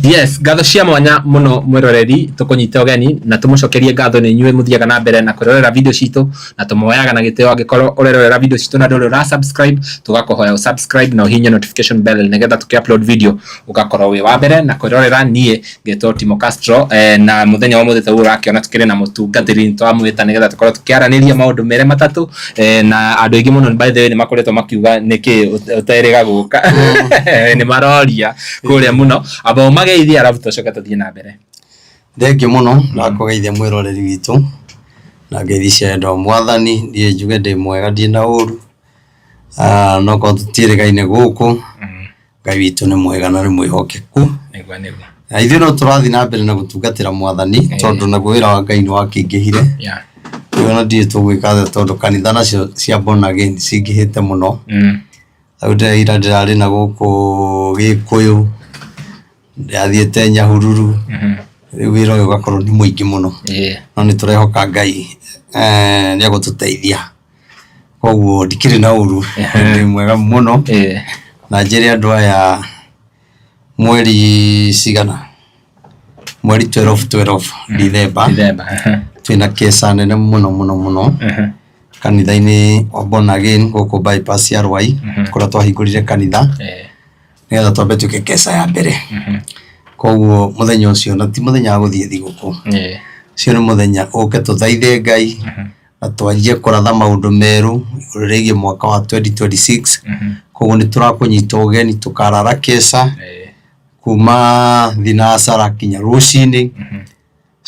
Yes, ngatho cia mwanya muno mwiroreri tukunyita ugeni na tumucokerie ngatho ni inyuĩ muthiaga na mbere na kwirorera video citu na tumuoyaga na giteo angikorwo urerorera video citu na nduri ra subscribe tugakuhoya subscribe na uhinye notification bell nigetha tuki-upload video ugakorwo wi wa mbere na kwirorera nie ngetwo Timo Castro na muthenya wa mutheta urakiona tukire na mutungatiri twamwita nigetha tukorwo tukiaraniria maundu mere matatu na andu aingi muno by the way ni makoretwo makiuga niki uterega guka ni maroria kuria muno abo geithia arabu tucoka tuthie na mbere. Thengi muno na kugeithia mwiroreri witu na geithia ndo mwathani ndie njuge ndi mwega ndi na uru no ko tutirigaine guku Ngai witu ni mwega na ni mwihokeku nigwa ithuĩ no turathi na mbere na gutungatira mwathani tondu na wira wa Ngai ni wakingihire ona ndie tugwika tondu kanitha nacio cia born again cingihite muno aude ira ndirari na guku Gikuyu ndiathiete Nyahururu wira uyu ugakorwo ni muingi muno no ni turehoka Ngai ni agututeithia koguo ndikiri na uru ni mwega muno na njiri andu aya mweri cigana mweri 12 December twina kesa nene muno kanitha-ini wa born again guku bypass ya Rwai kuria twahingurire kanitha nigetha twambe tuke kesa ya mbere koguo muthenya ucio na ti muthenya wa guthie thiguku cio ni muthenya uke tuthaithe Ngai na twanjie kuratha maundu meru rigie mwaka wa 2026 koguo ni turakunyita ugeni tukarara kesa kuma thinacara kinya rucini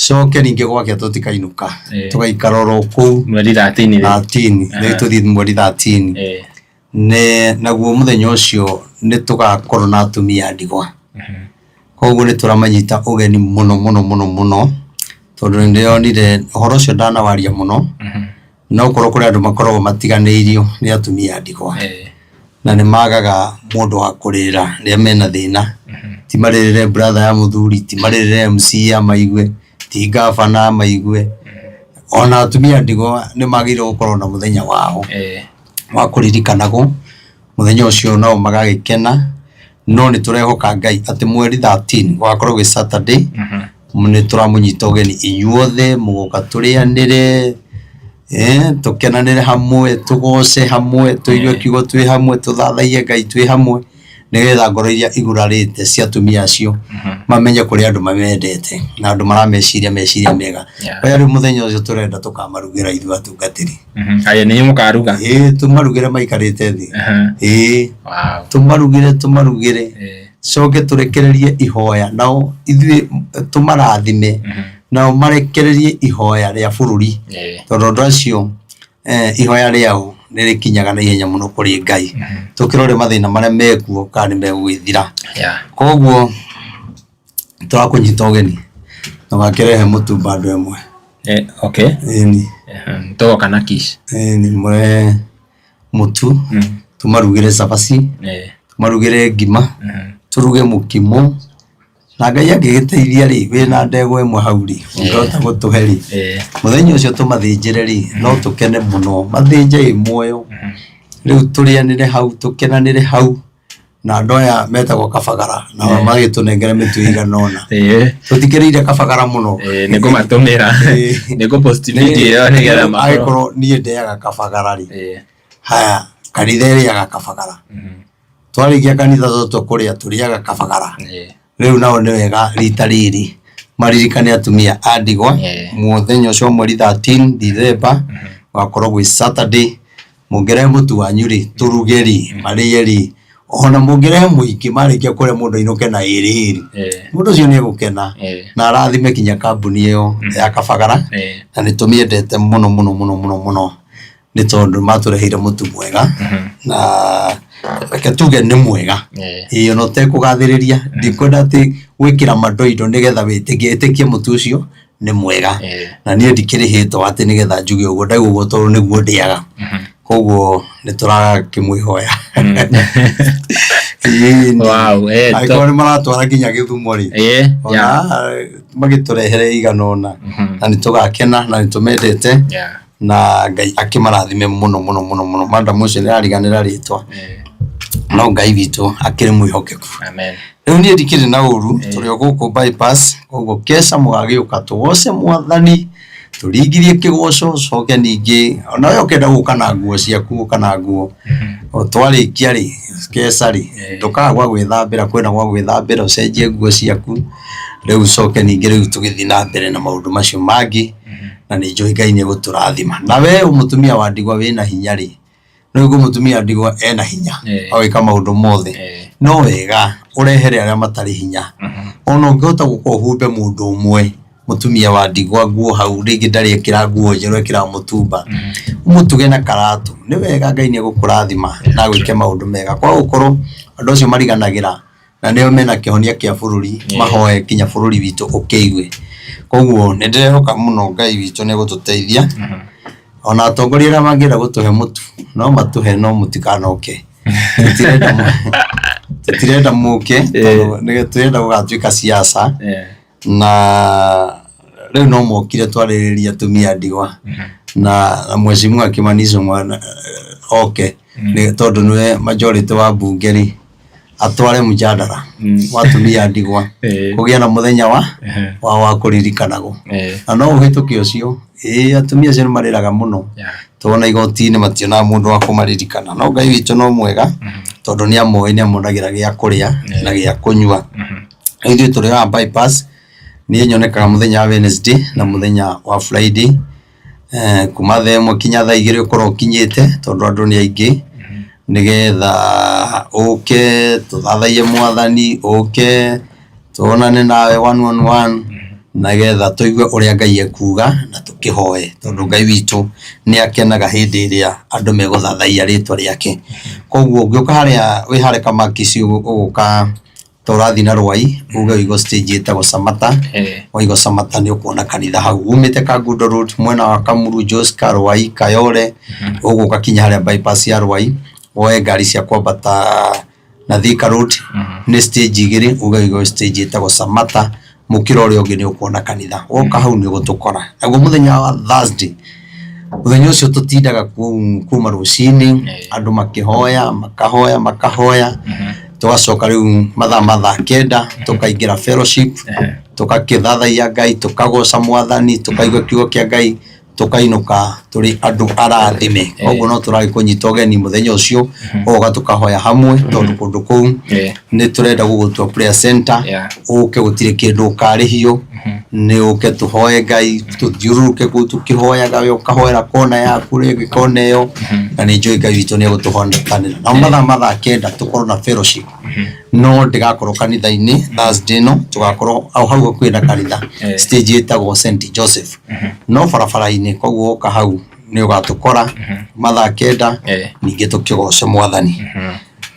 coke ningi gwake tutikainuka tugaikara ro kuu mweri 13 ni tuthie mweri 13 ne naguo muthenya ucio ni tugakorwo na atumia ndigwa koguo ni turamanyita ugeni muno tondu ndionire horo ucio ndanawaria muno no korwo kuri andu makorwo matiganeirio ni atumia ndigwa na ni magaga mundu wa kurira ria mena thina ti maririre brother ya muthuri ti maririre MC ya maigwe ti gavana maigwe ona atumia ndigwa ni magire gukorwo na muthenya wao wa kuririkanago muthenya ucio no magagikena no ni turehoka Ngai ati mweri 13 gwakorwo gwi Saturday ni turamunyita ugeni inyuothe mugoka turianire tukenanire hamwe tugoce hamwe tuirio kiugo twi hamwe tuthathaie Ngai twi hamwe nigetha ngoro iria igurarite cia atumia acio mamenye kuri andu mamendete na andu marameciria mega aya ri muthenya ucio turenda tukamarugira ithu atungatiri aya ni mukaruga tumarugire maikarite thi tumarugire coke turekererie ihoya nao ithuĩ tumarathime nao marekererie ihoya ria bururi tondu ndu acio ihoya riao nirikinyaga na ihenya muno kuri Ngai tukirore mathina maria mekuo kana megwithira koguo turakunyita ugeni tugakirehe mutumba andu emwe okay ni toka na kish ni mwe mutu tumarugire cabaci tumarugire ngima turuge mukimo na Ngai agigiteithia ri wina ndego emwe hau ri ngota gutuheri muthenya ucio tumathinjire ri no tukene muno mathinje muoyo riu turianire hau tukenanire hau na andu aya metagwo kabagara na magitunengere mitu iganona tutikiriire kabagara muno nigumatumira nigupost video nigetha makorwo nie ndeaga kabagara ri haya kanitha iriaga kabagara twarigia kanitha toto kuria turiaga kabagara riu nao ni wega rita riri maririkane atumia andigwa muthenya ucio mweri 13 December wakorwo gwi Saturday mungere mutu wanyu ri turugeri marieri ona mungere muiki marikia kuria mundu inuke na iri mundu ucio ni gukena na arathime kinya kambuni iyo ya kabagara na nitumiendete muno ni tondu matureheire mutu mwega na reke tuge ni mwega iyo no te kugathiriria ndikwenda ati gwikira madoido nigetha witikie mutu ucio ni mwega na nie ndikirihitwo ati nigetha njuge uguo ndaiguo tondu niguo ndiaga koguo ni turakimwihoya wow aikore maratwara nginya Githumo ri magiturehere iganona na nitugakena na nitumendete na Ngai akimarathime muno madam ucio ni ariganira ritwa no Ngai witũ akĩrĩ mwĩhokeku. Amen. Rĩu niĩ ndikĩrĩ na ũru tũrĩ o gũkũ bypass, koguo keca mũgagĩũka tũgoce Mwathani, tũringithie kĩgoco, coke ningĩ ona we ũkenda gũka na nguo ciaku, gũka na nguo twarĩkia rĩ keca rĩ ndũkaga gwa gwĩthambĩra, kwĩna gwa gwĩthambĩra ũcenjie nguo ciaku, rĩu coke ningĩ rĩu tũgĩthiĩ na mbere na maũndũ macio mangĩ, na nĩ njũĩ Ngai nĩ gũtũrathima. Na we mũtumia wa ndigwa wĩna hinya rĩ, no ũguo mũtumia ndigwa ena hinya agĩka maũndũ mothe, no wega ũrehere arĩa matarĩ hinya. Ona ũngĩhota gũkorwo ũhumbe mũndũ ũmwe mũtumia wa ndigwa nguo hau, rĩngĩ ndarĩ ekĩra nguo njerũ, ekĩra mũtumba, ũmũtuge na karatũ, nĩ wega Ngai nĩ gũkũrathima na gwĩke maũndũ mega. Kwa gũkorwo andũ acio mariganagĩra na nĩo mena kĩhonia kĩa bũrũri, mahoe kinya bũrũri witũ ũkĩigue. Koguo nĩ ndĩrehoka mũno Ngai witũ nĩ gũtũteithia, ona atongoria arĩa mangĩenda gũtũhe mũtu no matũhe, no mũtikanoke. Tũtirenda mũke, tũrenda gũgatuĩka siasa, na rĩu no mokire twarĩrĩria atumia ndigwa na mheshimiwa Kimaniso mwana tondũ nĩwe majority wa bunge rĩ, atware mjadala wa atumia ndigwa kũgĩa na mũthenya wa kũririkanagwo, na no ũhĩtũke ũcio atumia acio nĩmarĩraga mũno, tũona igoti-inĩ mationaga mũndũ wa kũmaririkana. No Ngai witũ no mwega tondũ nĩamoĩ, nĩamonagĩra gĩa kũrĩa na gĩa kũnyua. Ithuĩ tũrĩ wa bypass niĩ nyonekaga mũthenya wa Wednesday na mũthenya wa Friday, kuma thaa ĩmwe kinya thaa igĩrĩ ũkorwo ũkinyĩte, tondũ andũ nĩ aingĩ, nĩgetha ũke tũthathaie Mwathani, ũke tuonane nawe 1-on-1, nĩgetha tũigue ũrĩa Ngai ekuga na tũkĩhoe, tondũ Ngai witũ nĩ akenaga hĩndĩ ĩrĩa andũ megũthathaia rĩtwa rĩake. Koguo ũngĩũka harĩa wĩ harĩa Kamakisi ũgũka tũrathi na rwai, uge ũigo stage ĩtagwo Samata, waigo Samata nĩ ũkuona kanitha hau, umĩte Kangundo Road mwena wa Kamuru, Joska, Rwai, Kayole, ũgũka kinya harĩa bypass ya Rwai, woe ngari cia kwambata na Thika Road, nĩ stage igĩrĩ, uge ũigo stage ĩtagwo Samata, mũkĩra ũrĩa ũngĩ nĩ ũkuona kanitha, woka hau nĩ gũtũkora. Naguo mũthenya wa Thursday, mũthenya ũcio tũtindaga kuma rũcinĩ, andũ makahoya, tugacoka rĩu mathaa kenda tukaingĩra fellowship, tukakĩthathaia Ngai, tukagoca Mwathani, tukaigua kiugo kĩa Ngai, tukainũka tũrĩ andũ arathime. Koguo no tũragĩ kũnyita ũgeni mũthenya ũcio, oga tukahoya hamwe, tondũ kũndũ kũu nĩ tũrenda gũgũtua prayer center, ũke gũtirĩ kĩndũ ũkarĩhio, nĩ ũke tũhoe Ngai, tũthiũrũrũke kũu tũkĩhoyaga, we ũkahoera kona yaku, rĩngĩ kona ĩyo, na nĩ njũĩ Ngai witũ nĩ egũtũhonokanĩra. Na mathaa kenda tũkorwo na fellowship, no ndĩgakorwo kanitha-inĩ Thursday no, tũgakorwo hau hakuhĩ na kanitha, stage ĩtagwo St. Joseph, no barabara-inĩ. Koguo ũka hau nĩ ũgatũkora mathaa kenda, ningĩ tũkĩgoce Mwathani.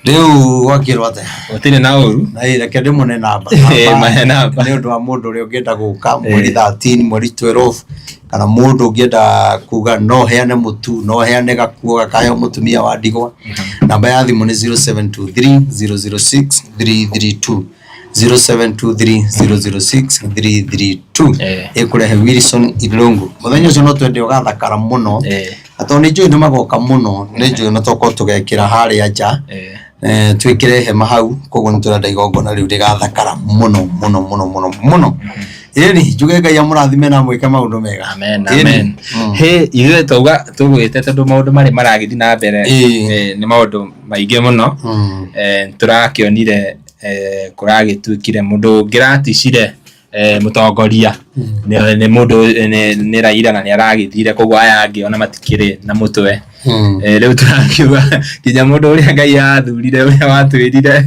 Rĩu wakĩrwo atĩa? Ũtirĩ na ũru? Na reke ndĩmũne namba nĩ ũndũ wa mũndũ ũrĩa ũngĩenda gũka mweri 13, mweri 12, kana mũndũ ũngĩenda kuga no heane mũtu, no heane gakuo gakaheo mũtumia wa ndigwa. Namba ya thimũ nĩ 0723006332, 0723006332, ĩkũrehe Wilson Ilungu. Mũthenya ũcio no twende ũgathakara mũno, atĩ nĩ njũĩ nĩmagoka mũno, nĩ njũĩ no tũkorwo tũgekĩra harĩa nja, twĩkĩre hema hau. Koguo nĩ tũrenda igongona rĩu rĩgathakara mũno. Ĩni njuge Ngai amũrathime na mwĩke maũndũ mega. Amen. Ithuĩ twauga tũgwĩte tondũ maũndũ marĩa maragĩthiĩ na mbere nĩ maũndũ maingĩ mũno. Tũrakĩonire kũragĩtuĩkire mũndũ ngĩraticire mũtongoria nĩ mũndũ nĩ Raila na nĩ aragĩthire, koguo aya angĩ ona matikĩrĩ na mũtwe. Rĩu tũrakiuga kinya mũndũ ũrĩa Ngai athurire, ũrĩa watwĩrire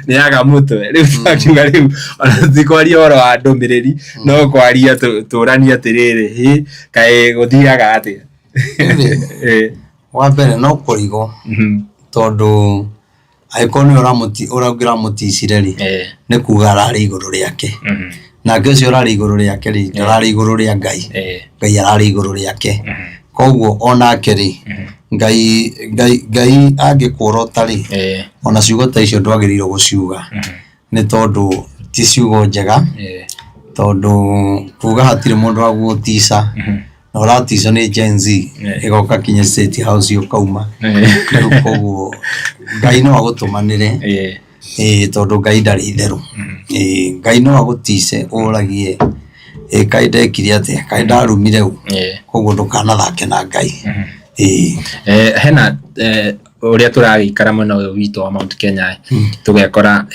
nĩ aga mũtwe. Rĩu tũrakiuga rĩu ona tũtikwaria ũhoro wa Ndumireri, no kwaria tũranie atĩrĩrĩ, kaĩ gũthiaga atĩa? Wa mbere no kũrigwo, tondũ angĩkorwo nĩ ũraugĩra mũticire rĩ, nĩ kuga ararĩ igũrũ rĩake, nake ũcio ũrarĩ igũrũ rĩake rĩ, ndararĩ igũrũ rĩa Ngai, Ngai ararĩ igũrũ rĩake. Koguo onake rĩ, Ngai angĩkũrota rĩ, ona ciugo ta icio ndwagĩrĩirwo gũciuga, nĩ tondũ ti ciugo njega, tondũ kuga hatirĩ mũndũ wa gũgũtica, na ũraticio nĩ Gen Z ĩgoka kinya State House ũkauma rĩu koguo Ngai no agũtũmanĩre tondũ Ngai ndarĩ itherũ Ngai no agũtice ũragie kai ndekire atĩa kai ndarumire u koguo ndũkanathake na Ngai hena uria turagikara mwena uyu witu wa Mount Kenya tugekora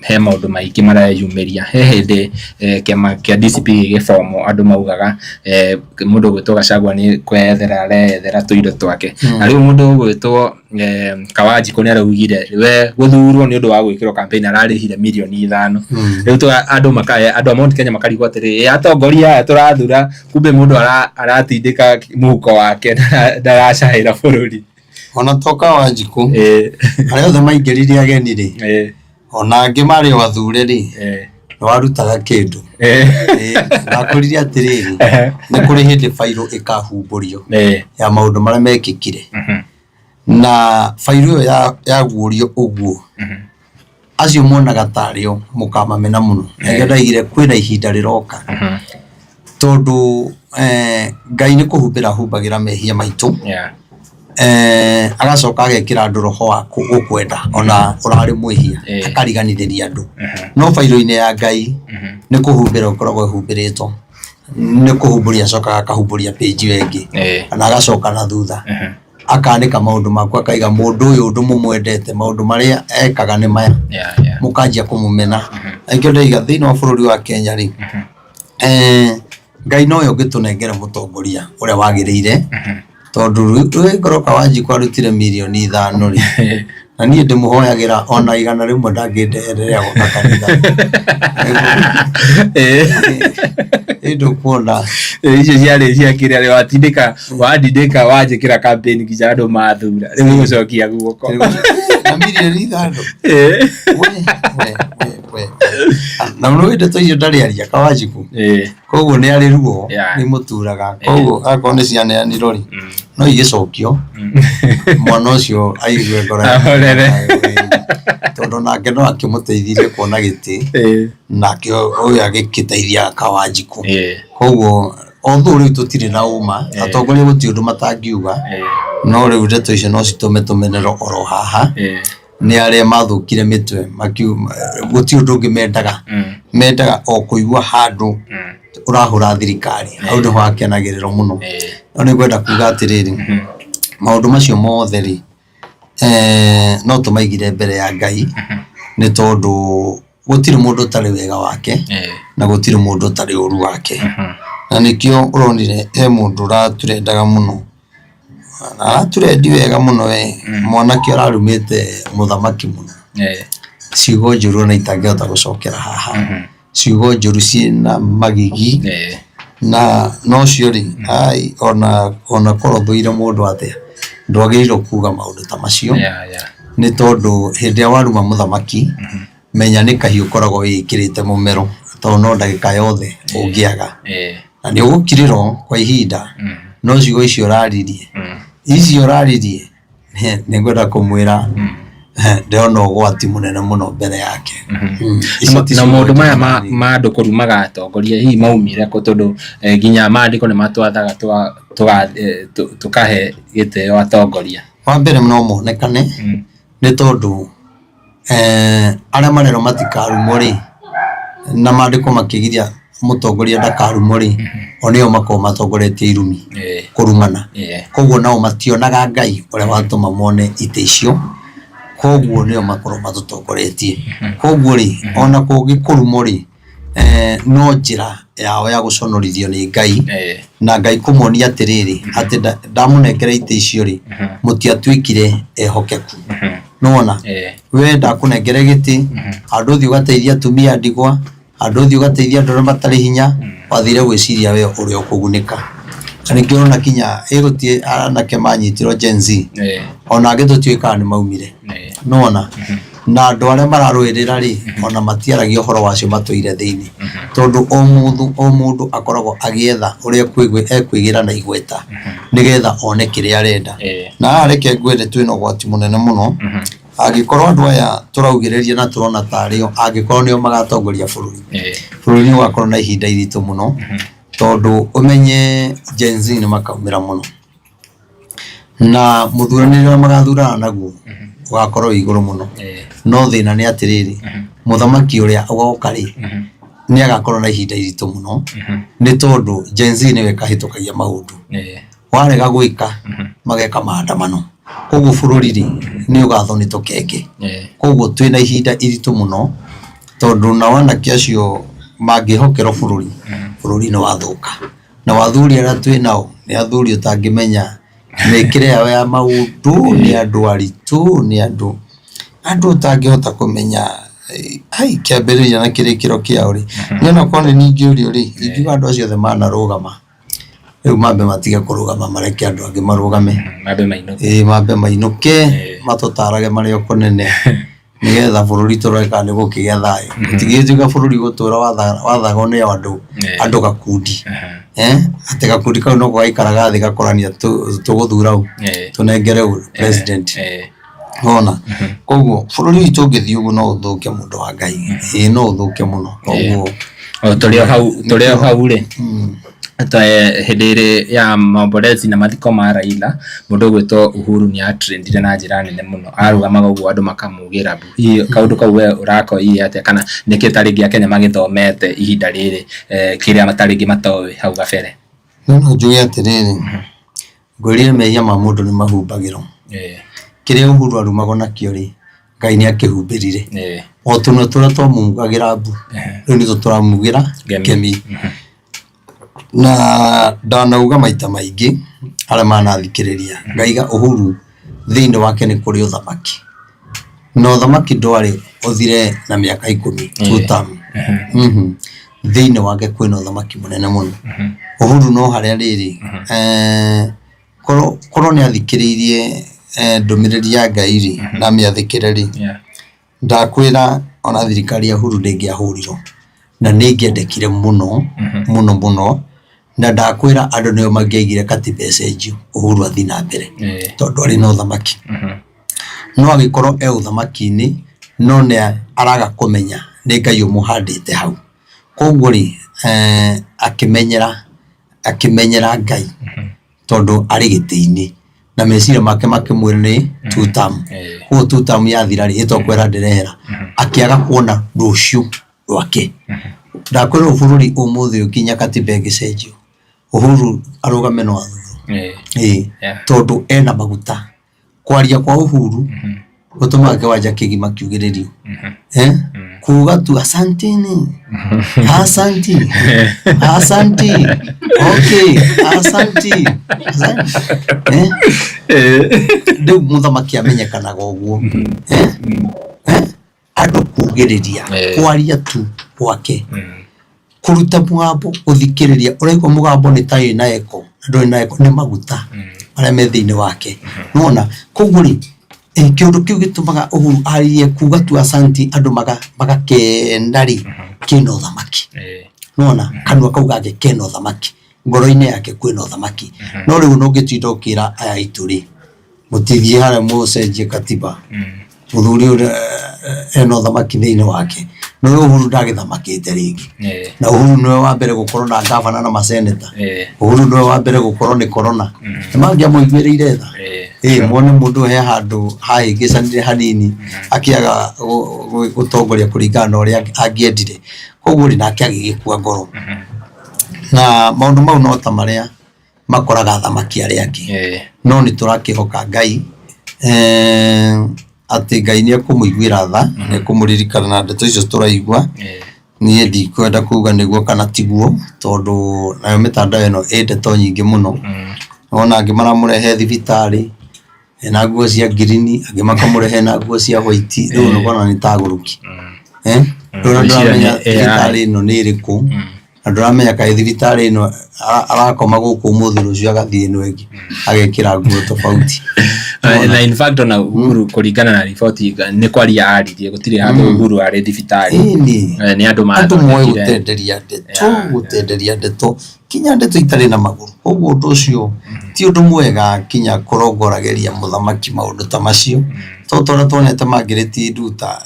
he maundu maingi marayumiria he hindi kiama kia DCP gifomo andu maugaga mundu gwitwo Gachagua ni kwethera arethera tuindo twake na riu mundu gwitwo Kawanjiku ni araugire we guthurwo ni undu wa gwikirwo campaign ararihire milioni 5 riu tu andu makaya andu Mount Kenya makarigwo atiri atongoria turathura kumbe mundu aratindika muhuko wake ndaracahira bururi ona toka Wanjiku aria othe maingĩrire ageni ri ona angĩ marĩ o athure ri warutaga kĩndũ nakũrire atĩrĩrĩ nĩ kũrĩ hĩndĩ fairo ĩkahumbũrio ya maũndũ marĩa mekĩkire na fairo ĩyo yaguũrio ũguo acio monaga tarĩo mũkamamena mũno ndaigire kwĩna ihinda rĩroka tondũ Ngai nĩ kũhumbĩra humbagĩra mehia maitũ agacoka agekĩra andũ roho wa gũkwenda ona ũrarĩ mwĩhia akariganithĩria andũ no fairo-inĩ ya Ngai nĩ kũhumbĩra ũkoragwo humbĩrĩtwo nĩ kũhumbũria acoka akahumbũria page wengi na agacoka na thutha akaandĩka maũndũ makwa akaiga mũndũ ũyũ ũndũ mũmwendete maũndũ marĩa ekaga nĩ maya mũkanjia kũmũmena aikio ndaiga thĩinĩ wa bũrũri wa Kenya rĩ Ngai nowe ũngĩtũnengera mũtongoria ũrĩa wagĩrĩire tondũ rĩu ngoro Kawanjiku arutire milioni 5 rĩ na niĩ ndĩmũhoyagĩra ona 100 rĩmwe ndangĩndeherera gũka kanitha ĩndũ kuona icio ciarĩ ciakĩrĩa rĩ watindĩka wanjĩkĩra campaign nginya andũ mathura rĩu gũcokia guoko na milioni 5 na no ĩndĩ tũicio ndarĩ aria Kawanjiku koguo nĩ arĩ ruo nĩ mũturaga koguo akorwo nĩ cianeanirwo rĩ no igĩcokio mwana ũcio aigue ngoro tondũ nake no akĩmũteithirie kuona gĩtĩ nake ũyũ agĩgĩteithia Kawanjiku koguo although rĩu tũtirĩ na ũma atongoria gũtirĩ ũndũ matangiuga no rĩu ndeto icio no citũme tũmenero oro haha nĩ arĩa mathũkire mĩtwe gũtirĩ ũndũ ũngĩ mendaga o kũigua handũ ũrahũra thirikari hau nĩho akenagĩrĩrwo mũno no nĩ ngwenda kuuga atĩrĩrĩ maũndũ macio mothe rĩ no tũmaigire mbere ya Ngai nĩ tondũ gũtirĩ mũndũ ũtarĩ wega wake na gũtirĩ mũndũ ũtarĩ ũru wake na nĩkĩo ũronire he mũndũ ũraturendaga mũno na araturendi wega mũno we mwanake ararumĩte Muthamaki mũno ciugo njũru na itangĩhota gũcokera haha ciugo njũru ciĩna magigi na no cio rĩ ona korwo thũire mũndũ atĩa ndwagĩrĩirwo kuga maũndũ ta macio nĩ tondũ hĩndĩ ya waruma Muthamaki menya nĩ kahiũ ũkoragwo wĩkĩrĩte mũmero tondũ no ndagĩka yothe ũngĩaga na nĩ ũgũkirĩrwo kwa ihinda no ciugo icio ũraririe nĩ ngwenda kũmwĩra ndĩrona ũgwati mũnene mũno mbere yake na maũndũ maya ma andũ kũrumaga atongoria hihi maumire kũ tondũ nginya maandĩko nĩ matwathaga tũkahe gĩtĩo atongoria wa mbere no monekane nĩ tondũ arĩa marerwo matikarumwo rĩ na maandĩko makĩgiria mũtongoria ndakarumwo rĩ o nĩo makorwo matongoretie irumi kũrumana koguo nao mationaga Ngai ũrĩa watũma mone itĩ icio koguo nĩo makorwo matũtongoretie koguo rĩ ona kũngĩkũrumwo rĩ no njĩra yao ya gũconorithio nĩ Ngai na Ngai kũmonia atĩrĩrĩ atĩ ndamũnengera itĩ icio rĩ mũtiatuĩkire ehokeku nona we ndakũnengere gĩtĩ andũ ũthiĩ ũgateithia atumia a ndigwa andũ ũthiĩ ũgateithia andũ arĩa matarĩ hinya wathire gwĩciria we ũrĩa ũkũgunĩka na nĩkĩo ũrona kinya ĩgũtiĩ anake manyitirwo Gen Z ona angĩ tũtiũĩkaga nĩ maumire nona na andũ arĩa mararũĩrĩra rĩ ona matiaragia ũhoro wacio matũire thĩinĩ tondũ o mũndũ akoragwo agĩetha ũrĩa ekwĩgĩra na igweta nĩgetha one kĩrĩa arenda na reke ngwĩre twĩna ũgwati mũnene mũno angĩkorwo andũ aya tũraugĩrĩria na tũrona tarĩo angĩkorwo nĩo magatongoria bũrũri nĩ ũgakorwo na ihinda iritũ mũno tondu umenye Gen Z ni makaumira muno na muthuranire magathurana naguo ugakorwo iguru muno no thina ni atiriri muthamaki uria ugoka ri ni agakorwo na ihinda iritu muno ni tondu Gen Z ni wekahitukagia maundu warega gwika mageka maandamano koguo bururi ri ni ugatho ni tukenge koguo twina ihinda iritu muno tondu na wanake acio mangihokerwo bururi no wathuka na wathuri aria twinao ni athuri utangimenya mekire yao ya maundu ni andu aritu ni andu utangihota kumenya ai kiambiriria na kirikiro kiao ri niona kone ningi uri ingiuga andu acio the manarugama riu mambe matige kurugama mareke andu angi marugame mambe mainuke matutarage mario kunene nigetha bururi tureka ni gukigia thayo tigijuga bururi gutura wathago ni andu gakundi ati gakundi kau no gwaikaraga thi gakorania tuguthura tunengere president ona koguo bururi witu ungithii uguo no uthuke mundu wa Ngai no uthuke muno koguo tuli hau ri hindiri ya mamborezi na mathiko ma Raila mundu gwitwo Uhuru ni atrendire na njira nene muno arugamaga uguo andu makamugira bu kaundu kau we urako ate kana nikitari gia Kenya magithomete ihinda riri kiria mataringi matowe hau gabere no njuge atiriri ngwirire mehia ma mundu ni mahumbagiro kiria Uhuru arumago nakio ri Ngai ni akihumbirire o tuno turia twamugagira bu riu ni turamugira Kemi na ndanauga maita maingi aria manathikiriria ngaiga Uhuru thiini wake ni kuri uthamaki no uthamaki ndwari uthire na miaka 10 term thiini wake kwina uthamaki munene muno Uhuru no haria riri korwo ni athikiririe ndumireri ya Ngai ri na miathikiriri ndakwira ona thirikari ya Uhuru ndingiahurirwo na ningiendekire muno na ndakwira andu nio mangiaigire katiba ecenjio Uhuru athi na mbere tondu ari no thamaki no agikorwo uthamaki-ini no ne araga kumenya ni Ngai umuhandite hau koguo ri akimenyera Ngai tondu ari giti-ini na meciria make makimwira ni two term ko two term yathira ri itokwera ndirehera akiaga kuona ruciu rwake ndakwira bururi umuthi ukinya katiba egicenjio Uhuru arugame no athuru tondu ena maguta kwaria kwa Uhuru gutuma ke waja kigima kiugiririo kuga tu asanteni asanti okay asanti ndu muthamaki amenyekanaga uguo andu kugiriria kwaria tu kwake kuruta mugambo uthikiriria uraigwa mugambo ni tayi na eko ndoi na eko ni maguta aria me thiini wake nona kuguri kiundu kiu gitumaga Uhuru arie kuga tu asanti andu magakendari kina uthamaki nona kanwa kau gake kina uthamaki ngoro-ini yake kwina uthamaki no riu no ngitinda ukira aya ituri mutithie haria mucenjie katiba muthuri ena uthamaki thiini wake no Uhuru ndagithamakite ringi na Uhuru niwe wa mbere gukorwo na gavana na maseneta Uhuru niwe wa mbere gukorwo ni corona mangia muigwiriire tha muone mundu he handu hahingicanire hanini akiaga gutongoria kuringana na uria angiendire koguo ri nake agigikua ngoro na maundu mau no ta maria makoraga thamaki aria angi no ni turakihoka Ngai ati Ngai ni akumuiguira tha ni kumuririkana na ndeto icio turaigua nie ndikwenda kuga niguo kana tiguo tondu nayo mitandao ino ndeto nyingi muno ona angi maramurehe thibitari na nguo cia green angi makamurehe na nguo cia white riu no bona ni taguruki riu ndamenya thibitari ino ni iriku anduramenya kai thibitari ino arakoma guku muthi rucio agathie ino ingi agekira nguo tofauti na in fact na Uhuru kuringana na ripoti ni kwaria aririe gutire handu Uhuru ari thibitari ni andu moyo gutenderia ndeto kinya ndeto itari na maguru koguo undu ucio ti undu mwega kinya kurongorageria muthamaki maundu ta macio tondu tonete mangiriti nduta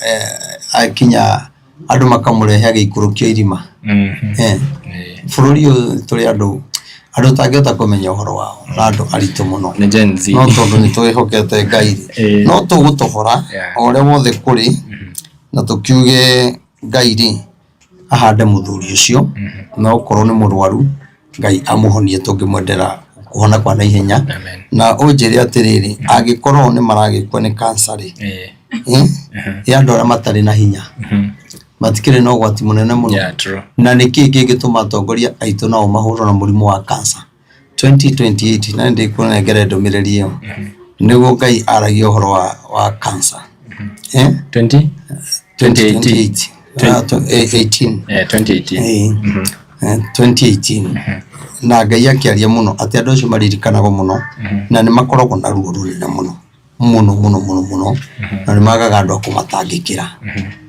kinya andu makamurehe gikurukio irima bururi tuli andu tangiota kumenya uhoro wao na andu aritu muno ni Gen Z no tondu ni twihokete Ngai no tugutobora ore wothe kuri na tukiuge Ngai ri ahande muthuri ucio no korwo ni murwaru Ngai amuhonie tungimwendera kuhona kwa naihenya na unjire atiriri agikorwo ni maragikwa ni cancer ri ya ndora matari na hinya matikire no gwati munene muno na niki gituma tongoria aitu na mahuro na murimu wa cancer 2028 na ndi kunengere Ndumireri iyo nigo Ngai aragia uhoro wa cancer 2018 na Ngai akiaria muno ati andu acio maririkanago muno na ni makoragwo na ruo runene muno na ni magaga andu akumatangikira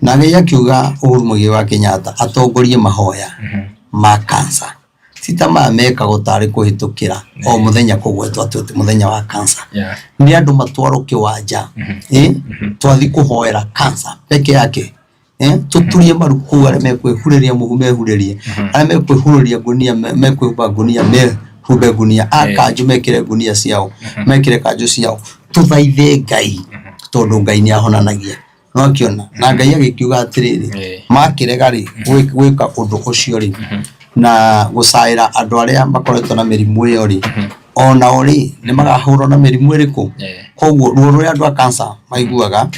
na Ngai akiuga Uhuru Muigai wa Kenyatta atongorie mahoya ma cancer sita meka gutari kuhitukira o muthenya kugwetwa ati muthenya wa cancer ni andu matwaro kiwanja twathi kuhoera cancer peke yake tuturie maruku are mekwihuriria mugume huririe are mekwihuriria gunia mekwihuba gunia mehube gunia akanju mekire gunia ciao mekire kanju ciao tuthaithe Ngai tondu Ngai ni ahonanagia no akiona na Ngai agikiuga atiriri makirega ri gwika undu ucio ri na gucaira andu aria makoretwo na mirimu iyo ri ona ori ni magahurwo na mirimu iriku koguo ruo ruria andu a cancer maiguaga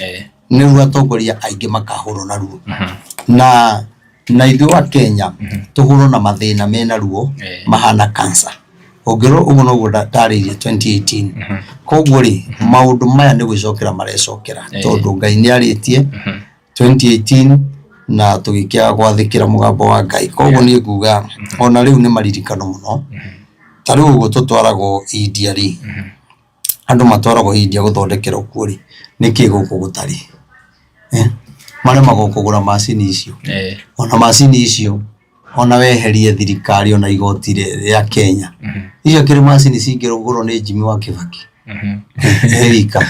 ni ruo atongoria aingi makahurwo na ruo na ithuĩ wa Kenya tuhurwo na mathina mena ruo mahana cancer ogero uguo no ndaririe 2018 koguo ri maundu maya ni gwicokera marecokera tondu Ngai ni aritie 2018 na tugikia gwathikira mugambo wa Ngai koguo ni nguga ona riu ni maririkano muno ta riu uguo tutwaragwo India ri andu matwaragwo India guthondekera kuo ri niki guku gutari marema gukugura macini icio ona macini icio ona weherie thirikari ona igoti ya Kenya icio kiri macini cingirugurwo ni Jimmy wa Kibaki Erika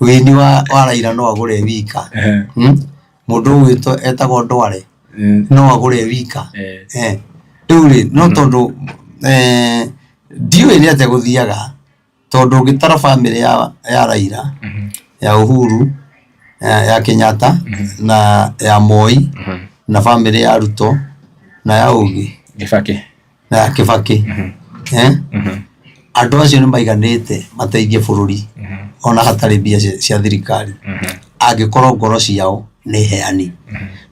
wini wa Raila no agure wika mundu wito etago ndware no agure wika riu no tondu ndiwe ni ate guthiaga tondu gitara family ya Raila ya Uhuru ya Kenyatta na ya Moi na family ya Ruto na ya Ugi Kibaki andu acio ni maiganite mateithie bururi ona hatari bia cia thirikari angikorwo ngoro ciao ni heani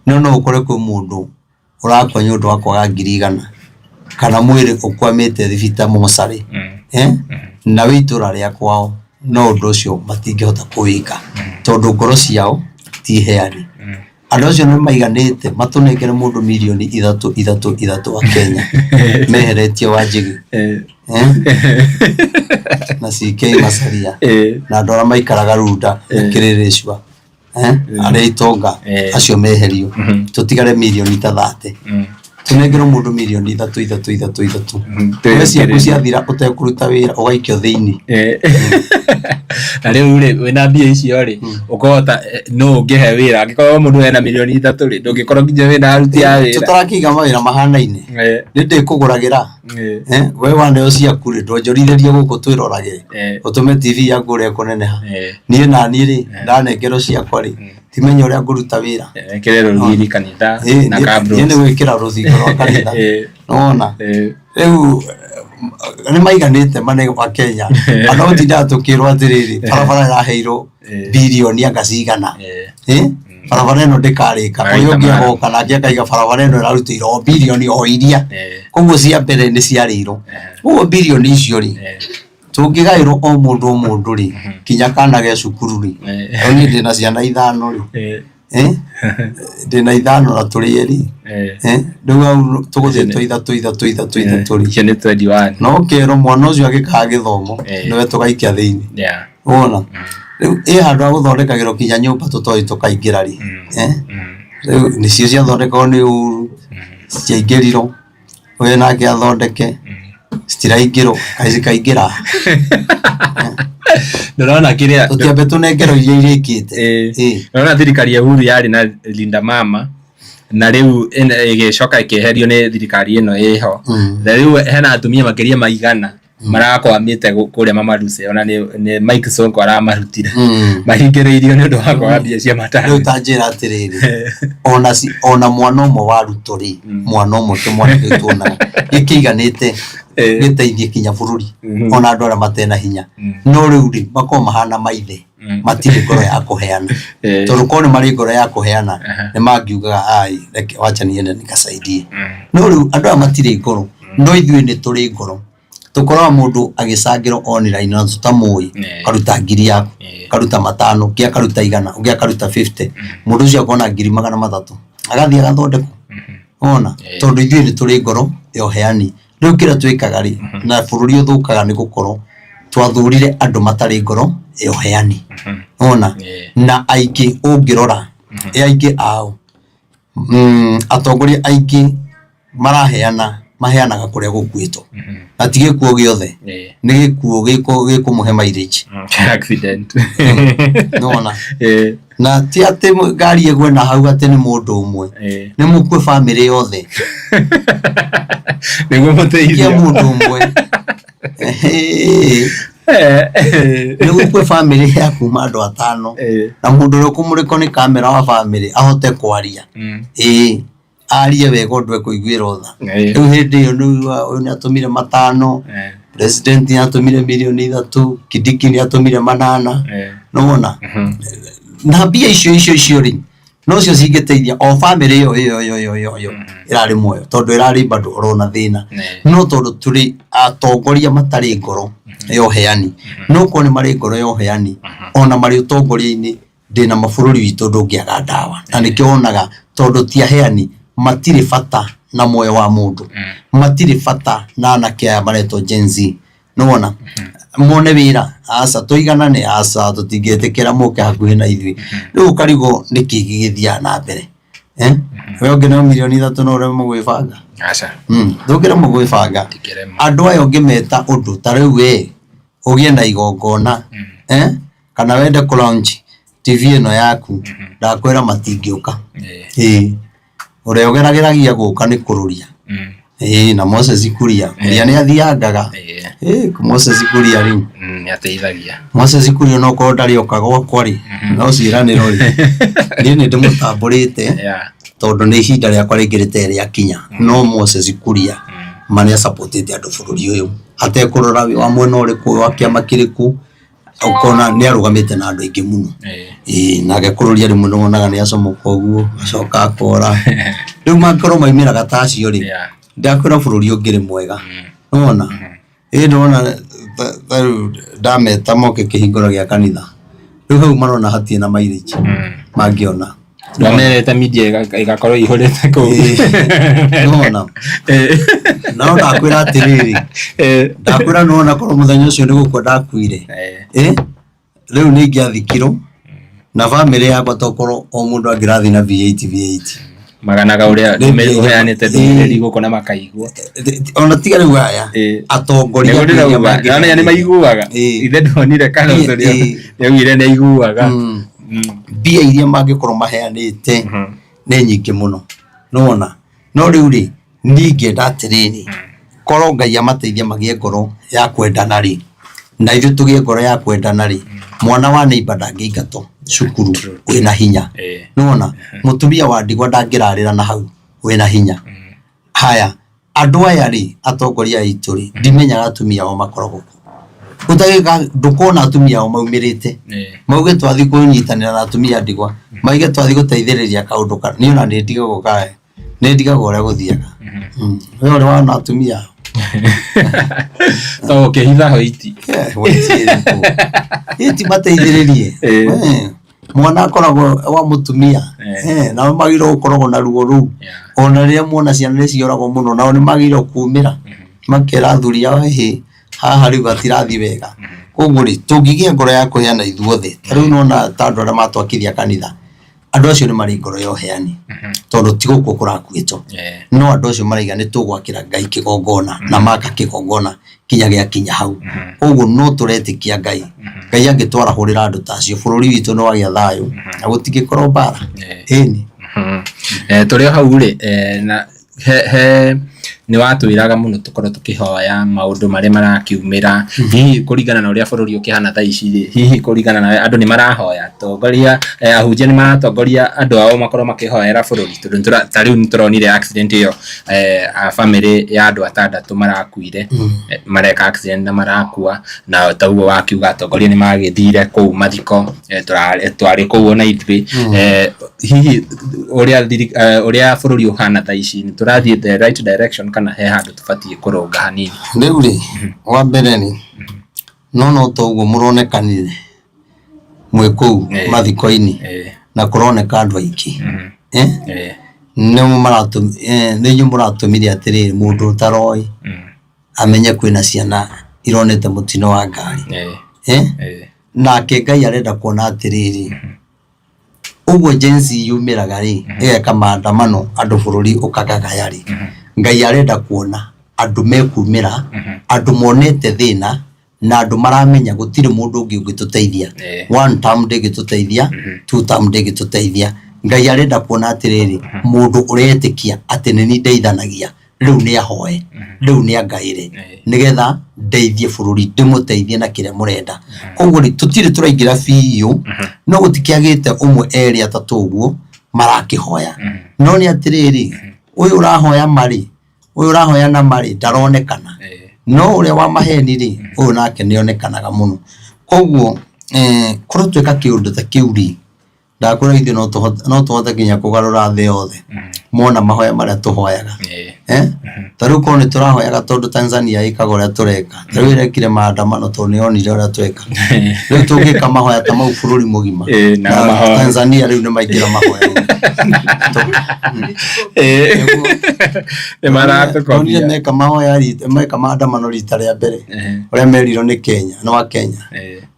no ukore kwi mundu urakwa nyundu wa kwaga 100 kana mwiri ukwamite thibita mosari na witura ria kwao no undu ucio matingihota kuwika tondu ngoro ciao ti heani andu acio ni maiganite matunengere mundu milioni 3 wa Kenya meheretio wa njigi na CK Masaria na ndora maikaraga Runda kiriricwa ari itonga acio meherio tutigare milioni 30 tunengero mundu milioni 3 wecia kuciathira utekuruta wira ugaikio thiini na riu ri wina mbia icio ri ukota no ungihe wira angikorwo mundu ena milioni 3 ri ndungikorwo nginya wina aruti a wira tutarakiga mawira mahanaine ni ndikuguragira we wane ucia kuri ndonjorithĩrie guku twirorage utume TV yagure kuneneha nie na nie ri ndanengero ciakwa ri timenya uria nguruta wira kirero rugiri kanitha na kabro ni gwikira ruthingo rwa kanitha nona riu ni maiganite mane wa Kenya ano tinda tukirwa atiriri barabara yaheirwo bilioni agacigana barabara ino ndikarika uyu ngiagoka na ngiakaiga barabara ino irarutĩirwo bilioni o iria koguo cia mbere ni ciarĩirwo koguo bilioni icio ri tungigairwo o mundu ri kinya kana ge cukuru ri oni ndina ciana 5 ri ndina 5 na turieri riu tuguthie ithatũ turi kene 21 no kero mwana ucio agikaga githomo niwe tugaikia thiini wona riu handu ha guthondekagĩrwo kinya nyumba tutoi tukaingira ri riu nicio ciathondekagwo ni Uhuru ciaingĩrirwo uyu nake athondeke citiraingĩrwo kaingira ndona kiria tutiambe tunengero iria irikite ndona thirikari ya Uhuru yari na Linda Mama na riu igicoka ikiherio ni thirikari ino iho riu hena atumia makiria maigana marakwamite kuria Mamaruse ona ni Mike Sonko aramarutire mahingireirio ni ndu wa kwaga mbia cia matano riu tanjira atiriri ona mwana umwe waruturi mwana umwe kimwana gituna ikiganite giteithie kinya bururi ona andu aria matena hinya no riu ri bako mahana maithe matire ngoro ya kuheana tondu kone mari ngoro ya kuheana ni mangiugaga ai wacha niende nikasaidie no riu andu aria matire ngoro no ithuĩ ni turi ngoro tukora mundu agisangiro online na tutamui karuta ngiri yaku karuta 5 kia karuta 100 kia karuta 50 mundu ucio akona ngiri 300 agathia gathondeko ona tondu ithuĩ ni turi ngoro yo heani riu kira twikaga ri na bururi uthukaga ni gukorwo twathurire andu matari ngoro yo heani ona na aiki ungirora aiki ao atongoria aiki maheanaga kuria gukwito atige kuo giothe ni gikuo gikumuhe mileage accident nona na ti ati ngari egwe na hau ati ni mundu umwe ni mukwe family yothe niguo muteithia mundu umwe ni mukwe family yaku mandu atano na mundu uri kumuriko ni kamera wa family ahote kwaria arie wega ndwe kuiguira tha riu hindi iyo ni atumire 5 president ni atumire milioni 3 Kidiki ni atumire 8 nona na bia icio ri no cio cingiteithia o family yo irari moyo tondu irari bado urona thina no tondu turi atongoria matari ngoro yo heani no kone mari ngoro yo heani ona mari utongoria-ini ndina mabururi witu ndungiaga ndawa na nikionaga tondu ti heani matire fata na moyo wa mundu matire fata na anake aya mareto Gen Z nona mone wira asa tuiganane asa tutingetekera muke hakuhi na ithui riu karigo nikigithia na mbere we ongena milioni 3 no ure mugwibanga aca ndungira mugwibanga andu ayo ngimeta undu ta riu ugie na igongona kana wende ku launch TV ino yaku ndakwira matingiuka ure ugerageragia guka ni kururia na Moses Kuria kuria ni athiangaga Moses Kuria ri ni ateithagia Moses Kuria no ko ndari okagwa kwari no ciraniro ri ni ndimutamburite tondu ni ihinda ria kwaringirite ria kinya no Moses Kuria mania supportite andu bururi uyu atekurora wa mwena uriku wa kiama kiriku ukona ni arugamite na andu aingi muno na gekururia rimwe nonaga ni acomoka uguo acoka akora riu makoro maimira gatacio ri ndakwira bururi ungire mwega nona nona ndameta moke kihingura gia kanitha riu hau marona hatie na mileage mangiona ndamerete media igakorwo ihurite ku nona no ndakwira atiriri ndakwira nona korwo muthenya ucio ni gukwa ndakwire riu ni ngiathikiro na family yakwa tokorwo o mundu angirathi na V8 maganaga uria uheanite Ndumireri guko na makaigua ona tiga riu aya atongoria ni maiguaga ithe ndonire kana uria yaugire ni aiguaga bia iria mangikorwo maheanite ni nyingi muno nona no riu ri ningi ndatiriri korwo Ngai amateithia magie ngoro ya kwendana ri na ithu tugie ngoro ya kwendana ri mwana wa neighbor ndangiingato cukuru wina hinya nona mutumia wa ndigwa ndangirarira na hau wina hinya haya andu aya ri atongoria itu ri ndimenyaga atumia ao makoragwo utagiga ndukona atumia ao maumirite mauge twathi kunyitanira na atumia ndigwa maige twathi guteithiriria kaundu ka ni ona ni ndigago kae ni ndigago uria guthiaga we uri wana atumia to kehitha hoiti iti mateithiririe mwana akoragwo wa mutumia na magiro gukoragwo na ruo ru ona ria mwana ciana ni cioragwo muno nao ni magiro kumira makera thuri ao haha riu gatirathi wega koguo ri tungigia ngoro ya kuheana ithuothe riu nona tandu aria matwakithia kanitha andu acio ni mari ngoro yo heani tondu tigo ko kurakuitwo no andu acio maraiga ni tugwakira Ngai kigongona na maka kigongona kinya hau koguo no turetikia Ngai angitwara hurira andu tacio bururi witu no wagia thayo na gutigikorwo bara eni turi hau ri na he ni watwiraga muno tukorwo tukihoya maundu mari marakiumira hihi kuringana na uria bururi ukihana tha ici hihi kuringana na andu ni marahoya tongoria ahunjia ni maratongoria andu ao makorwo makihoera bururi tondu tariu ni turonire accident iyo a family ya andu atandatu marakuire mareka accident na marakua na taguo wakiuga atongoria ni magithire kou mathiko twari kou ona itwi hihi uria bururi uhana tha ici ni turathie the right direction kana he handu tubatie kuronga hanini riu ri wa mbere ni no toguo muronekanire mwekou mathiko-ini na kuroneka andu aingi ni muratumire atiriri mundu utaroi amenye kwina ciana ironete mutino wa ngari nake Ngai arenda kuona atiriri uguo jensi yumiraga ri igeka maandamano andu bururi ukagagaya ri Ngai arenda kuona andu mekumira andu monete thina na andu maramenya gutire mundu ungi ungituteithia one term ndegituteithia two term ndegituteithia Ngai arenda kuona atiriri mundu uretikia ati ni ndeithanagia riu ni ahoe riu ni angaire nigetha ndeithie bururi ndimuteithie na kire murenda koguo tutire turaingira biu no gutikiagite umwe eri atatu uguo marakihoya no ni atiriri uyu urahoya mari uyu urahoya na mari ndaronekana no uria wa maheni ri uyu nake nionekanaga muno koguo kuru tweka kiundu ta kiuri ndakuraithio no tuhote kinya kugarura thi yothe mona mahoya maria tuhoyaga tariu ko ni turahoyaga tondu Tanzania ikaga uria tureka tariu irekire maandamano tondu nionire uria tweka riu tungika mahoya ta mau bururi mugima na Tanzania riu ni maingira mahoya maratukomia meka mahoya meka maandamano rita ria mbere uria meriro ni Kenya no wa Kenya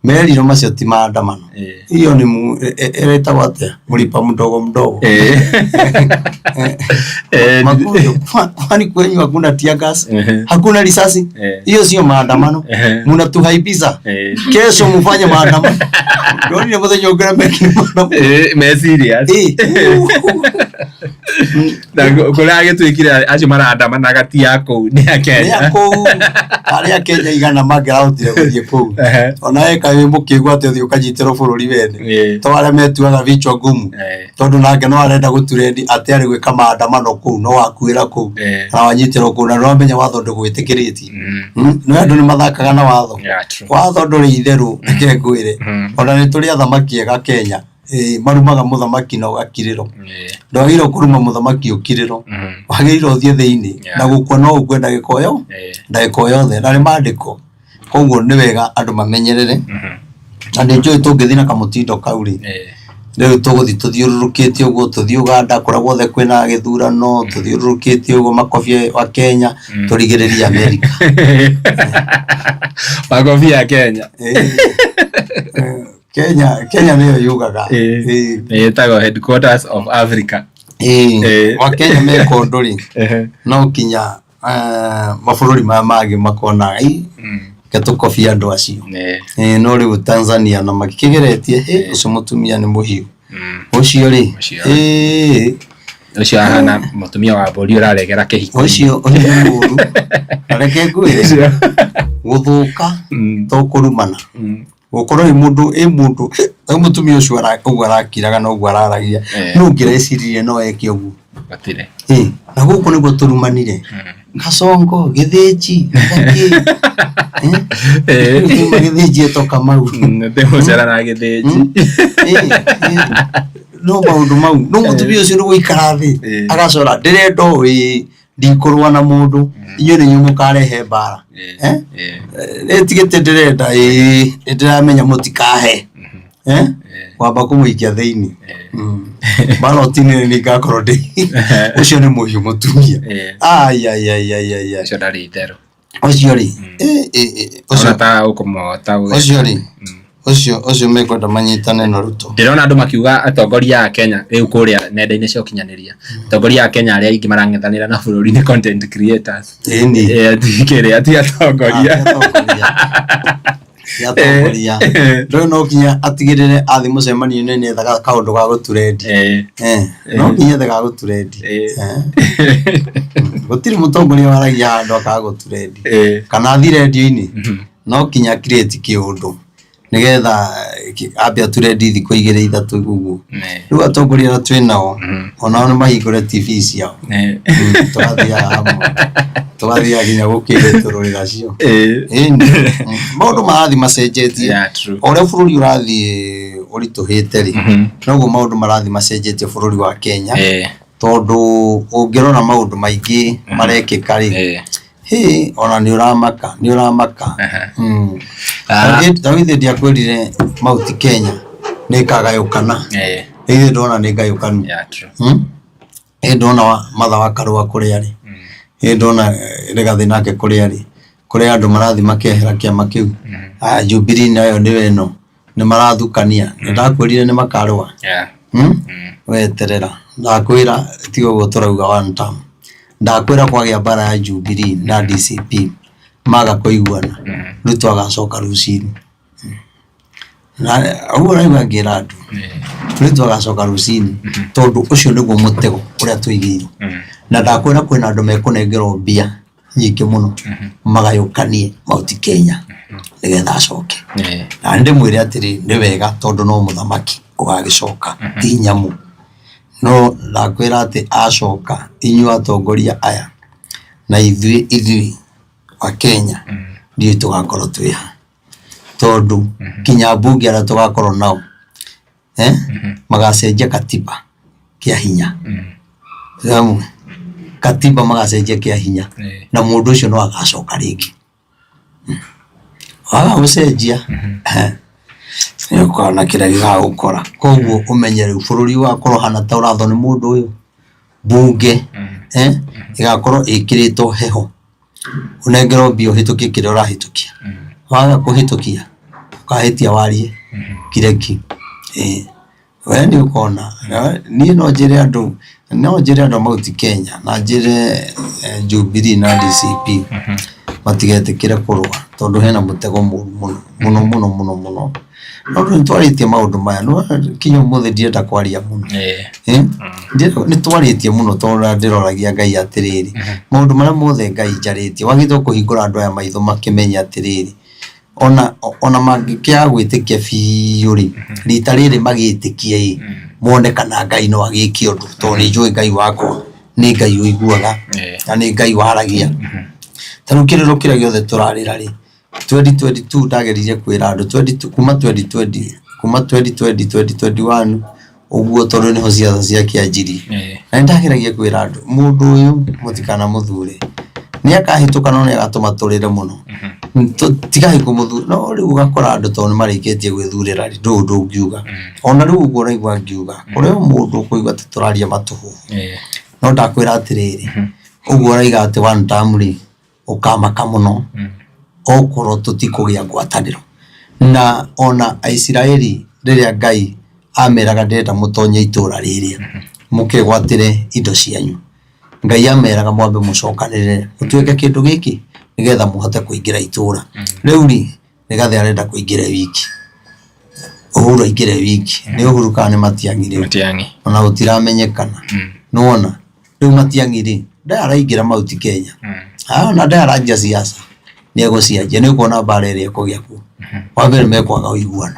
meriro macio ti maandamano hiyo ni ereta wate mlipa mdogo makuyo kwani kwenyu hakuna tear gas hakuna risasi hiyo sio maandamano mnatuhaibiza kesho mfanye maandamano ndio ni mmoja nyongera me serious na kolage twikire acio maraandamana gati yako ni Kenya aria Kenya igana magira utire guthie kou ona eka wimbo kigwa ati uthio kanyitero bururi wene to aria metuaga vichwa ngumu tondu nake no arenda guturendi ati ari gwika maandamano kou no akuira kou na wanyitero kou na no amenya watho ndugwitikiritie no andu ni mathakaga na watho nduri itheru ake ngwire ona ni turi athamaki ega Kenya marumaga muthamaki na ugakiriro ndwagirwo kuruma muthamaki ukiriro wagirwo thie thiini na gukwa no ukwenda gikoyo ndagikoyo the na mandiko koguo ni wega andu mamenyerere na njoi tungithina kamutindo kauri riu tuguthi tuthiururukite uguo tuthi Uganda kura guothe kwina githurano tuthiururukite uguo makofia wa Kenya turigiriria America makofia ya Kenya Kenya niyo yugaga itago headquarters of Africa wa Kenya me kondori no kinya mabũrũri magi makona ketukofia andu acio no riu Tanzania na makigeretie ucio mutumia ni muhiu ucio ri ucio hana mutumia wa bori uraregera kihiko ucio muru areke ngwire guthuka to kurumana gukorwo mundu mutumia ucio arakiraga no araragia no ngirecirie no eke uguo batire na guku niguo turumanire kasongo githiji githiji toka mau ndemo cera na githiji no maundu mau no mutumia ucio niguo ikara thi agacora ndirendo ndikurwa na mundu inyo ni nyumu karehe bara etigete ndirenda ndiramenya mutikahe wamba kumuikia thiini balotini ni gakorwo ndi ucio ni muhiu mutumia ai ucio ndari itero ucio ri ucio ta ukomota ucio ri ucio mekwenda manyitane na Ruto. Ndirona andu makiuga atongoria a Kenya riu kuria nenda-ini cia ukinyaniria atongoria a Kenya aria ingi marang'ethanira na bururi ni content creators Niathikereirie ati atongoria yatongoria ndo no kinya atigirire athi mucemanio ni ethaga kaundu ga guturendi no kinya ethaga guturendi gutiri mutongoria waragia handu akaga guturendi kana athi radio-ini no kinya create kiundu nigetha ambia turendi thiko 2-3 gugu riu atongoria na twinao onao ni mahingure TV ciao twathia ginya gukire tururira cio maundu marathi macenjetie oria bururi urathi urituhite ri noguo maundu marathi macenjetie bururi wa Kenya tondu ungirona maundu maingi marekika ri ona ni uramaka David ndiakwirire mauti Kenya ni kagayukana ndona ni gayukanu ndona matha wa Karwa kuria ri ndona regathi nake kuria ri kuria andu marathi makehera kiama kiu Jubilee nayo ni weno ni marathukania ndakwirire ni makarwa weterera ndakwira tigo guturauga one time ndakwira kwagia bara ya Jubilee na DCP maga kuiguana Ruto agacoka rucini na au raiwa ngira Ruto agacoka rucini tondu ucio niguo mutego uria tuigirwo na ndakwira kwina andu mekunengerwo mbia nyingi muno magayukanie mauti Kenya nigetha acoke na ndi mwire atiri ni wega tondu no muthamaki ugagicoka ti nyamu no ndakwira ati acoka inyu atongoria aya na ithui wa Kenya ndio tugakorwo twiha tondu kinya bunge ara tugakorwo nao magacenjia katiba kia hinya katiba magacenjia kia hinya na mundu ucio no agacoka ringi gucenjia ukona kira gigagukora koguo umenye riu bururi wakorwo hana ta uratho ni mundu uyu bunge igakorwo ikiritwo heho unengerwo mbio hitukie kire urahitukia waga kuhitukia ukahitia warie kireki we ni ukona ni no njire andu mauti Kenya na njire Jubilee na DCP matigetikire kurwa tondu hena mutego muno no twaritie maundu maya no kinyo muthe ndienda kwaria muno ni twaritie muno tondu ndiroragia Ngai atiriri maundu maria mothe Ngai njaritie wagitwo kuhingura andu aya maitho makimenya atiriri ona mangikia gwitikia biuri rita riri magitikie mone kana Ngai no agikie undu tondu ni njui Ngai wakwa ni Ngai uiguaga na ni Ngai waragia tanu kiriro kira giothe turarira ri 2022 ndageririe kwira andu 22 kuma 2021 uguo tondu niho cia kianjiri na ndageragia kwira andu mundu uyu mutikana Muthure ni akahituka no ni agatuma turire muno tigai kumuthu no riu gakora andu tondu marikitie gwithurira ri ndu ngiuga ona riu uguo raigwa ngiuga kuria mundu kuigwa turaria matuhu no ndakwira atiriri uguo raiga ati one time ri ukamaka muno okorwo tutikugia ngwataniro na ona Aisiraeli riria Ngai ameraga ndenda mutonye itura riria mukigwatire indo cianyu Ngai ameraga mwambe mucokanire utuike kindu giki nigetha muhote kuingira itura riu ri nigathe arenda kuingira wiki Uhuru ingire wiki ni Uhuru kana matiangi ona utiramenyekana nuona riu matiangi ndaraingira mauti Kenya na ndarajia siasa ni egucianjia ni kuona bara iria kugia ku wabere mekwaga uiguano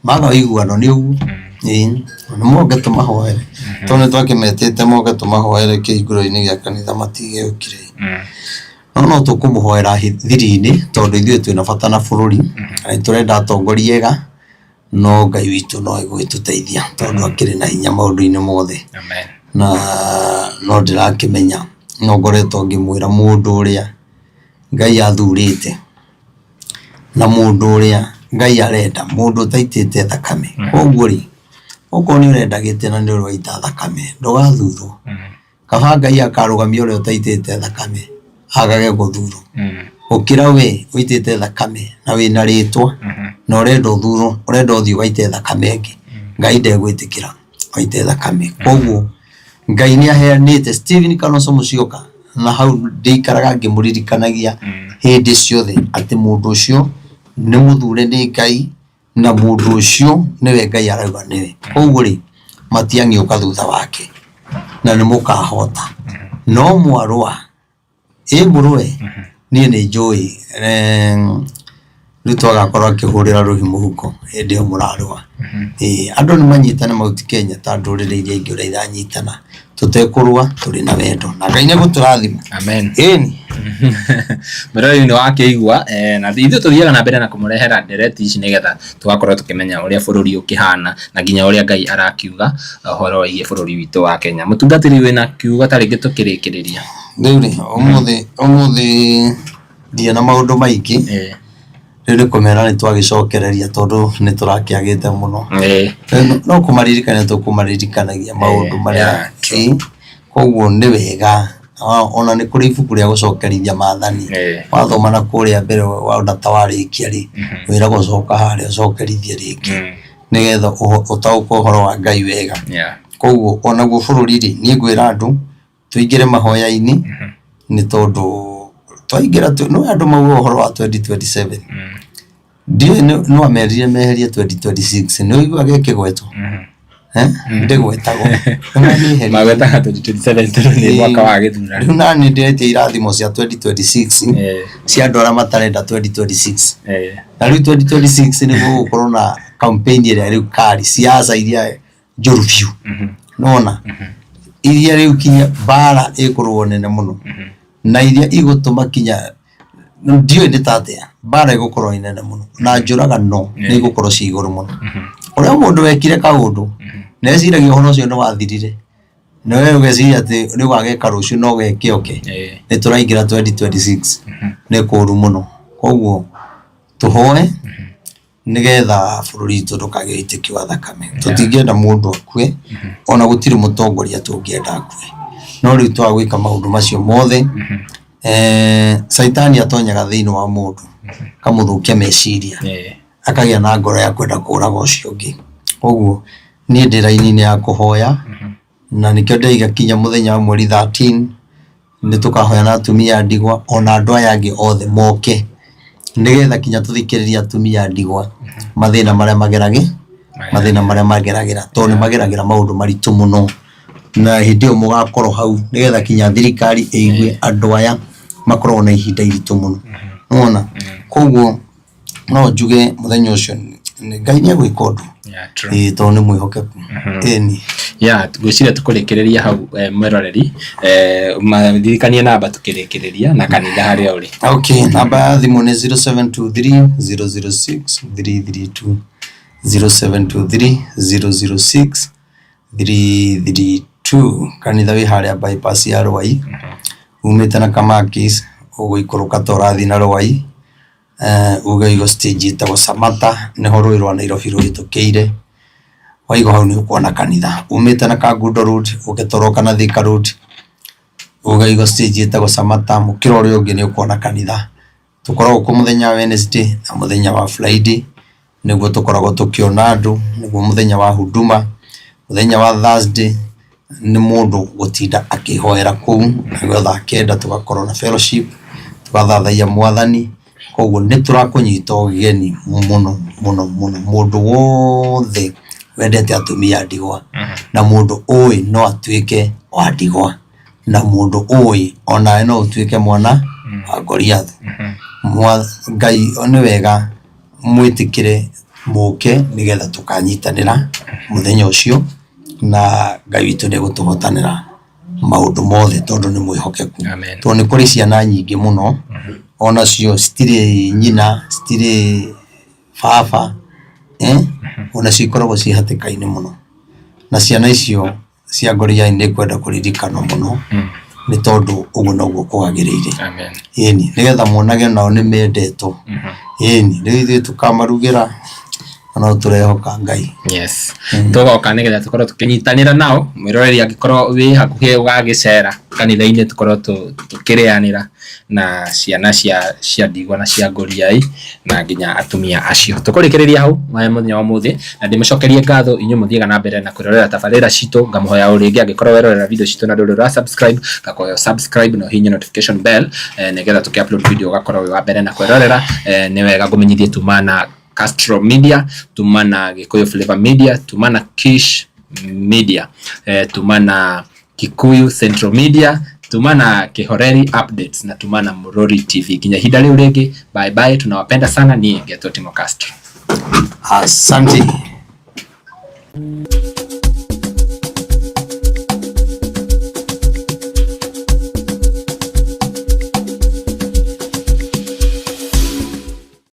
maga uiguano ni ugu ni moke tumahoere tondu twakimetete moke tumahoere kihinguro-ini gia kanitha matige ukire no tukumuhoera thiri-ini tondu ithuĩ twina bata na bururi turenda atongoria ega no Ngai witu no egwituteithia tondu akiri na hinya maundu-ini mothe na no ndirakimenya no ngoretwo ngimwira mundu uria Ngai athurite na mundu uria Ngai arenda mundu taitite thakame koguo ri okorwo ni urenda gite na ni urwaita thakame ndugathurwo kaba Ngai akarugamia uria taitite thakame agage guthurwo ukira we uitite thakame na wina ritwa no rendo thuro urenda uthio gaite thakame ngi Ngai ndegwitikira gaite thakame koguo Ngai ni aheanite Stephen Kalonzo Musyoka na hau ndikaraga ngimuririkanagia hindi ciothe ati mundu ucio ni Muthure ni Ngai na mundu ucio niwe Ngai arauga niwe koguo ri matiangioka thutha wake na ni mukahota no mwarwa murwe ni njui rutwaga korwa kihurira ruhi muhuko ndio murarwa andu ni manyitana mauti Kenya ta ndurire iria ingi uraitha nyitana tutekurwa turi na wendo na Ngai ni guturathima amen Murari ni wakeigua na ithu tuthiaga na mbere na kumurehera ndereti ici nigetha tugakorwo tukimenya uria bururi ukihana na nginya uria Ngai arakiuga uhoro wa bururi witu wa Kenya mutungatiri wina kiuga taringi tukirikiriria Ndeuri umuthi dia na maundu maingi riri kumera ni twagicokereria tondu ni turakiagite muno no kumaririkana tukumaririkanagia maundu maria koguo ni wega ona ni kuri ibuku ria gucokerithia maathani wathoma na kuria mbere wa ndatawarikia ri wira gucoka haria ucokerithie riki nigetha utauko uhoro wa Ngai wega koguo ona guo bururi ri ni ngwira andu tuingire mahoya-ini ni tondu twaingira no andu mauga uhoro wa 2027 ndio no amerire meherie 2026 no igwa gekigweto ndegwetago magwetaga 2027 ni mwaka wa githurano riu nani ndete irathimo cia 2026 cia ndora matarenda 2026 na riu 2026 ni gukorwo na campaign iria riu kari siasa iria njuru biu nona iria riu kinya bara ikurwo nene muno na iria igutuma kinya ndio nditate bara igukorwo inene muno na njuraga no ni igukorwo ci iguru muno uria mundu wekire kaundu neciragia uhoro ucio ni wathirire na wewe ugeciria ati ni gwageka rucio no geke oke ni turaingira 2026 ni kuru muno koguo tuhoe nigetha bururi tu ndukage itikio wa thakame tutingienda mundu akue ona gutiri mutongoria tungienda akue no riu twagwika maundu macio mothe saitani atonyaga thiini wa mundu kamuthukia meciria akagia na ngoro ya kwenda kuraga ucio ungi koguo ni ndiraini-ini ya kuhoya na nikio ndaiga kinya muthenya wa mweri 13 ni tukahoya na atumia ndigwa ona andu aya angi othe moke nigetha kinya tuthikiriria atumia ndigwa mathina maria mageragira tondu mageragira maundu maritu muno na hindio mugakorwo hau nigetha kinya thirikari eigue andu aya makorwo na ihinda iritu muno nona koguo no njuge muthenya ucio Ngai ni agwika undu tondu ni mwihokeku eni gwiciria tukurikiriria hau mweroreri mathirikanie namba tukirikiriria na kanitha haria uri namba ya thimu ni 0723 006 332 0723 006 332 kanitha wi haria bypass ya Rwai umite na Kamakis uguikuruka torathi na Rwai ugaigo stage ita Samata niho rwi rwa Nairobi rwitukiire waigo hau ni ukuona kanitha umite na Kagundo road ugitoroka na Thika road ugaigo stage ita Samata mukiro uri ungi ni ukuona kanitha tukoragwo ku muthenya wa Wednesday na muthenya wa Friday niguo tukoragwo tukiona andu niguo muthenya wa huduma muthenya wa Thursday ni mundu gutinda akihoera kuu niguo thaa kenda tugakorwo na fellowship tugathathaia mwathani koguo ni turakunyita ugeni muno mundu wothe wendete atumia ndigwa na mundu uyi no atuike wa ndigwa na mundu uyi ona no utuike mwana wa Goliath Ngai ni wega mwitikire muke nigetha tukanyitanira muthenya ucio na Ngai witu ni gutuhotanira maundu mothe tondu ni mwihokeku tondu ni kuri ciana nyingi muno ona cio stire nyina stire baba ona cikoragwo ci hatikaini muno na ciana icio cia Goliath ni kwenda kuririkana muno ni tondu uguo noguo kwagiriire nigetha monage nao ni mendetwo riu ithuĩ tukamarugira ono turehoka Ngai. Yes. Tugoka nigetha tukorwo tukinyitanira nao mwiroreri agikorwo wi hakuhi ugagicera kanitha-ini tukorwo tukirianira na ciana cia ndigwa na cia ngoriai na nginya atumia acio. Tukurikiriria hau muthenya wa muthi na ndimucokerie ngatho inyu muthiega na mbere na kwirorera tabarira citu. Ngamuhoya uringi agikorwo werorera video citu na nduri ra subscribe gakoyo subscribe no hinya notification bell nigetha tuki-upload video gakorwo wi wa mbere na kwirorera. Ni wega ngumenyithie tumana Castro Media, tumana Gikuyu Flavor Media, tumana Kish Media, tumana Kikuyu Central Media, tumana Kihoreri Updates na tumana Murori TV. Kinya hida leo rege, bye bye, tunawapenda sana. Ni Getoti Castro. Asante.